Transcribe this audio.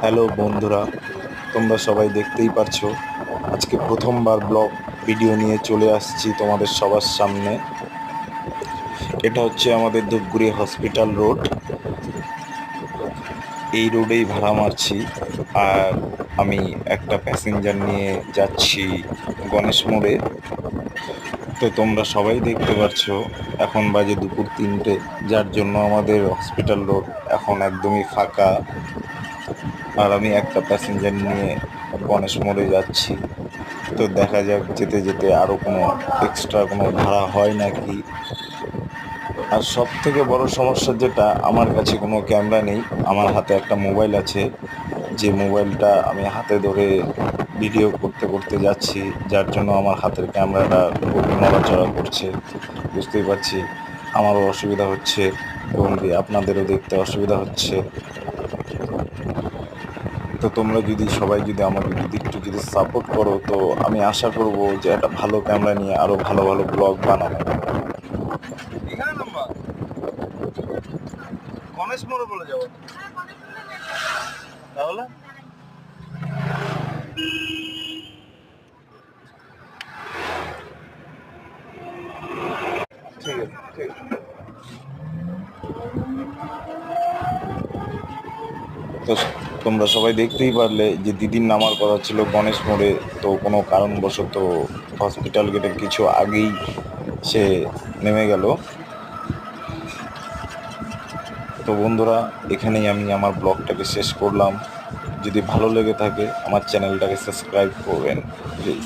Hello বন্ধুরা, তোমরা সবাই দেখতেই পারছো। আজকে প্রথমবার ব্লগ ভিডিও নিয়ে চলে আসছি তোমাদের সবার সামনে। এটা হচ্ছে আমাদের ধূপগুড়ি হসপিটাল রোড। এই রোডেই ভাড়া মারছি, আর আমি একটা প্যাসেঞ্জার নিয়ে যাচ্ছি গণেশ মোড়ে। তো তোমরা সবাই দেখতে পারছো এখন বাজে দুপুর 3টে, যার জন্য আমাদের হসপিটাল রোড এখন একদমই ফাঁকা। আর আমি একটা প্যাসেঞ্জার নিয়ে গণেশ মোড়ে যাচ্ছি। তো দেখা যাক যেতে যেতে আরও কোনো এক্সট্রা কোনো ভাড়া হয় নাকি। আর সব থেকে বড় সমস্যা যেটা, আমার কাছে কোনো ক্যামেরা নেই। আমার হাতে একটা মোবাইল আছে, যে মোবাইলটা আমি হাতে ধরে ভিডিও করতে করতে যাচ্ছি, যার জন্য আমার হাতের ক্যামেরাটা খুব নড়াচড়া করছে। বুঝতেই পারছি আমারও অসুবিধা হচ্ছে এবং কি আপনাদেরও দেখতে অসুবিধা হচ্ছে। তো তোমরা সবাই যদি আমাকে একটু সাপোর্ট করো, তো আমি আশা করব যে একটা ভালো ক্যামেরা নিয়ে আরো ভালো ভালো ব্লগ বানাবো। এখানে নাম্বার গণেশ মোড়ে বলে যাবো তাহলে। ঠিক আছে, ঠিক আছে। তো তোমরা সবাই দেখতেই পারলে যে দিদির নামার কথা ছিল গণেশ মোড়ে, তো কোনো কারণবশত হসপিটাল গেটের কিছু আগেই সে নেমে গেল। তো বন্ধুরা, এখানেই আমি আমার ব্লগটাকে শেষ করলাম। যদি ভালো লেগে থাকে আমার চ্যানেলটাকে সাবস্ক্রাইব করবেন প্লিজ।